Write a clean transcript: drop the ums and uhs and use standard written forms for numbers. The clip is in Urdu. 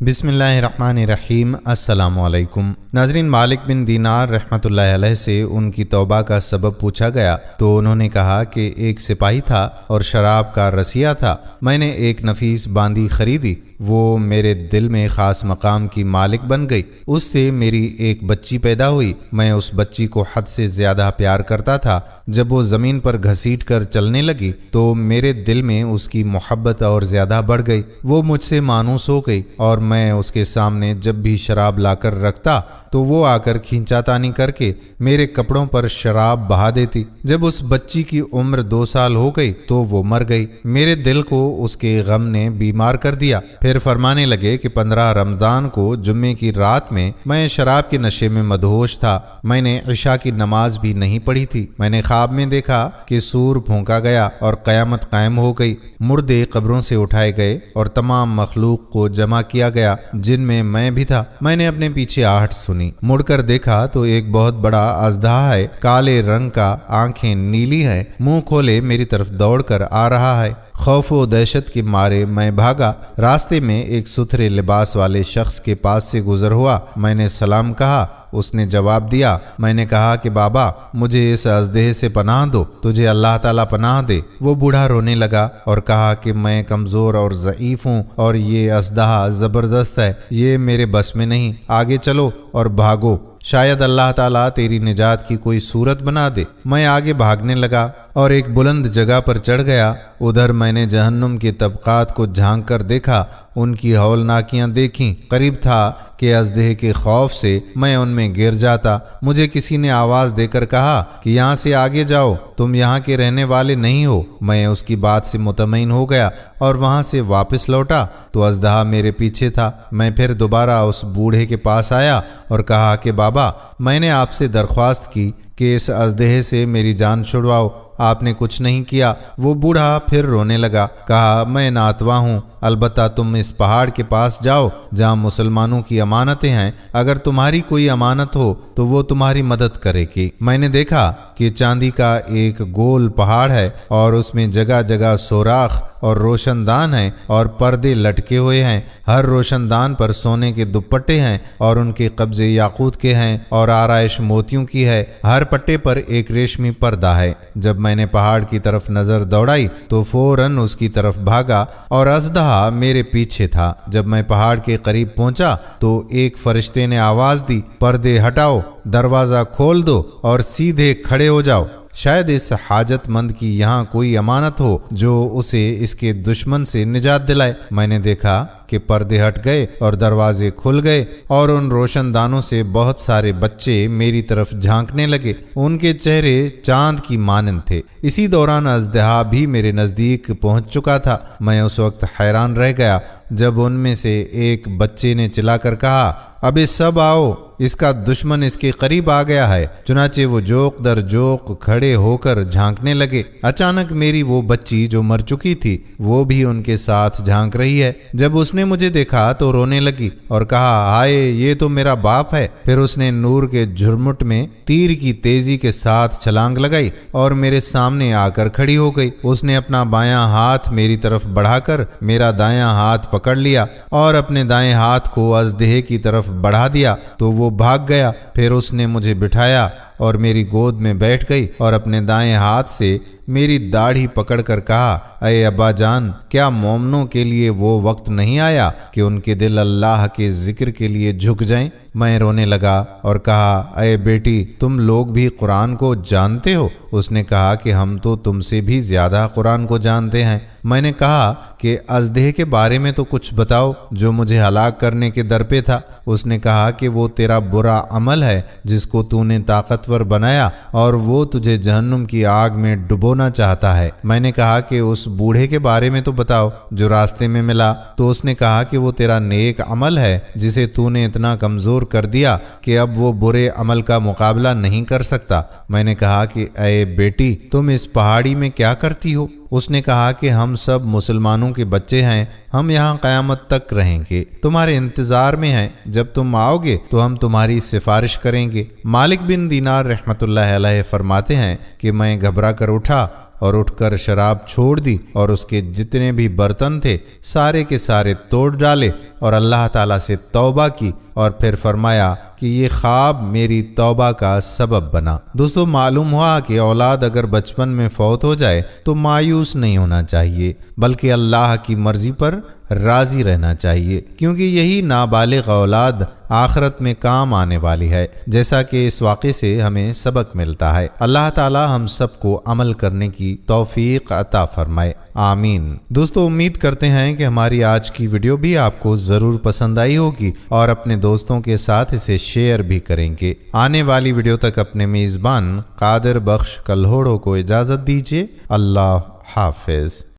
بسم اللہ الرحمن الرحیم۔ السلام علیکم ناظرین، مالک بن دینار رحمۃ اللہ علیہ سے ان کی توبہ کا سبب پوچھا گیا تو انہوں نے کہا کہ ایک سپاہی تھا اور شراب کا رسیہ تھا۔ میں نے ایک نفیس باندی خریدی، وہ میرے دل میں خاص مقام کی مالک بن گئی۔ اس سے میری ایک بچی پیدا ہوئی۔ میں اس بچی کو حد سے زیادہ پیار کرتا تھا۔ جب وہ زمین پر گھسیٹ کر چلنے لگی تو میرے دل میں اس کی محبت اور زیادہ بڑھ گئی۔ وہ مجھ سے مانوس ہو گئی اور میں اس کے سامنے جب بھی شراب لا کر رکھتا تو وہ آ کر کھینچاتانی کر کے میرے کپڑوں پر شراب بہا دیتی۔ جب اس بچی کی عمر 2 سال ہو گئی تو وہ مر گئی۔ میرے دل کو اس کے غم نے بیمار کر دیا۔ پھر فرمانے لگے کہ 15 رمضان کو جمعے کی رات میں شراب کے نشے میں مدہوش تھا۔ میں نے عشاء کی نماز بھی نہیں پڑھی تھی۔ میں نے خواب میں دیکھا کہ سور پھونکا گیا اور قیامت قائم ہو گئی۔ مردے قبروں سے اٹھائے گئے اور تمام مخلوق کو جمع کیا گیا، جن میں بھی تھا۔ میں نے اپنے پیچھے آہٹ سنی، مڑ کر دیکھا تو ایک بہت بڑا اژدہا ہے، کالے رنگ کا، آنکھیں نیلی ہیں، منہ کھولے میری طرف دوڑ کر آ رہا ہے۔ خوف و دہشت کے مارے میں بھاگا۔ راستے میں ایک ستھرے لباس والے شخص کے پاس سے گزر ہوا۔ میں نے سلام کہا، اس نے جواب دیا۔ میں نے کہا کہ بابا، مجھے اس اژدہے سے پناہ دو، تجھے اللہ تعالیٰ پناہ دے۔ وہ بوڑھا رونے لگا اور کہا کہ میں کمزور اور ضعیف ہوں اور یہ اژدہا زبردست ہے، یہ میرے بس میں نہیں، آگے چلو اور بھاگو، شاید اللہ تعالیٰ تیری نجات کی کوئی صورت بنا دے۔ میں آگے بھاگنے لگا اور ایک بلند جگہ پر چڑھ گیا۔ ادھر میں نے جہنم کے طبقات کو جھانک کر دیکھا، ان کی ہولناکیاں دیکھیں۔ قریب تھا کہ اژدہے کے خوف سے میں ان میں گر جاتا۔ مجھے کسی نے آواز دے کر کہا کہ یہاں سے آگے جاؤ، تم یہاں کے رہنے والے نہیں ہو۔ میں اس کی بات سے مطمئن ہو گیا اور وہاں سے واپس لوٹا تو اژدہا میرے پیچھے تھا۔ میں پھر دوبارہ اس بوڑھے کے پاس آیا اور کہا کہ بابا، میں نے آپ سے درخواست کی کہ اس اژدہے سے میری جان چھڑواؤ، آپ نے کچھ نہیں کیا۔ وہ بوڑھا پھر رونے لگا، کہا میں ناتواں ہوں، البتہ تم اس پہاڑ کے پاس جاؤ جہاں مسلمانوں کی امانتیں ہیں، اگر تمہاری کوئی امانت ہو تو وہ تمہاری مدد کرے گی۔ میں نے دیکھا کہ چاندی کا ایک گول پہاڑ ہے اور اس میں جگہ جگہ سوراخ اور روشن دان ہیں اور پردے لٹکے ہوئے ہیں۔ ہر روشن دان پر سونے کے دوپٹے ہیں اور ان کے قبضے یاقوت کے ہیں اور آرائش موتیوں کی ہے۔ ہر پٹے پر ایک ریشمی پردہ ہے۔ جب میں نے پہاڑ کی طرف نظر دوڑائی تو فوراً اس کی طرف بھاگا اور اژدہا میرے پیچھے تھا۔ جب میں پہاڑ کے قریب پہنچا تو ایک فرشتے نے آواز دی، پردے ہٹاؤ، دروازہ کھول دو اور سیدھے کھڑے ہو جاؤ، شاید اس حاجت مند کی یہاں کوئی امانت ہو جو اسے اس کے دشمن سے نجات دلائے۔ میں نے دیکھا کہ پردے ہٹ گئے اور دروازے کھل گئے اور ان روشن دانوں سے بہت سارے بچے میری طرف جھانکنے لگے۔ ان کے چہرے چاند کی مانند تھے۔ اسی دوران اژدہا بھی میرے نزدیک پہنچ چکا تھا۔ میں اس وقت حیران رہ گیا جب ان میں سے ایک بچے نے چلا کر کہا، ابے سب آؤ، اس کا دشمن اس کے قریب آ گیا ہے۔ چنانچہ وہ جوق در جوق کھڑے ہو کر جھانکنے لگے۔ اچانک میری وہ بچی جو مر چکی تھی وہ بھی ان کے ساتھ جھانک رہی ہے۔ جب اس نے مجھے دیکھا تو رونے لگی اور کہا، ہائے، یہ تو میرا باپ ہے۔ پھر اس نے نور کے جھرمٹ میں تیر کی تیزی کے ساتھ چھلانگ لگائی اور میرے سامنے آ کر کھڑی ہو گئی۔ اس نے اپنا بایاں ہاتھ میری طرف بڑھا کر میرا دایاں ہاتھ پکڑ لیا اور اپنے دائیں ہاتھ کو اژدہے کی طرف بڑھا دیا تو وہ بھاگ گیا۔ پھر اس نے مجھے بٹھایا اور میری گود میں بیٹھ گئی اور اپنے دائیں ہاتھ سے میری داڑھی پکڑ کر کہا، اے ابا جان، کیا مومنوں کے لیے وہ وقت نہیں آیا کہ ان کے دل اللہ کے ذکر کے لیے جھک جائیں؟ میں رونے لگا اور کہا، اے بیٹی، تم لوگ بھی قرآن کو جانتے ہو؟ اس نے کہا کہ ہم تو تم سے بھی زیادہ قرآن کو جانتے ہیں۔ میں نے کہا کہ اژدہے کے بارے میں تو کچھ بتاؤ جو مجھے ہلاک کرنے کے در پہ تھا۔ اس نے کہا کہ وہ تیرا برا عمل ہے جس کو تو نے طاقتور بنایا اور وہ تجھے جہنم کی آگ میں ڈبونا چاہتا ہے۔ میں نے کہا کہ اس بوڑھے کے بارے میں تو بتاؤ جو راستے میں ملا۔ تو اس نے کہا کہ وہ تیرا نیک عمل ہے جسے تو نے اتنا کمزور کر دیا کہ اب وہ برے عمل کا مقابلہ نہیں کر سکتا۔ میں نے کہا کہ اے بیٹی، تم اس پہاڑی میں کیا کرتی ہو؟ اس نے کہا کہ ہم سب مسلمانوں کے بچے ہیں، ہم یہاں قیامت تک رہیں گے، تمہارے انتظار میں ہیں، جب تم آؤ گے تو ہم تمہاری سفارش کریں گے۔ مالک بن دینار رحمۃ اللہ علیہ فرماتے ہیں کہ میں گھبرا کر اٹھا اور اٹھ کر شراب چھوڑ دی اور اس کے جتنے بھی برتن تھے سارے کے سارے توڑ ڈالے اور اللہ تعالیٰ سے توبہ کی، اور پھر فرمایا کہ یہ خواب میری توبہ کا سبب بنا۔ دوستو، معلوم ہوا کہ اولاد اگر بچپن میں فوت ہو جائے تو مایوس نہیں ہونا چاہیے، بلکہ اللہ کی مرضی پر راضی رہنا چاہیے، کیونکہ یہی نابالغ اولاد آخرت میں کام آنے والی ہے، جیسا کہ اس واقعے سے ہمیں سبق ملتا ہے۔ اللہ تعالی ہم سب کو عمل کرنے کی توفیق عطا فرمائے، آمین۔ دوستو، امید کرتے ہیں کہ ہماری آج کی ویڈیو بھی آپ کو ضرور پسند آئی ہوگی اور اپنے دوستوں کے ساتھ اسے شیئر بھی کریں گے۔ آنے والی ویڈیو تک اپنے میزبان قادر بخش کلہوڑو کو اجازت دیجیے۔ اللہ حافظ۔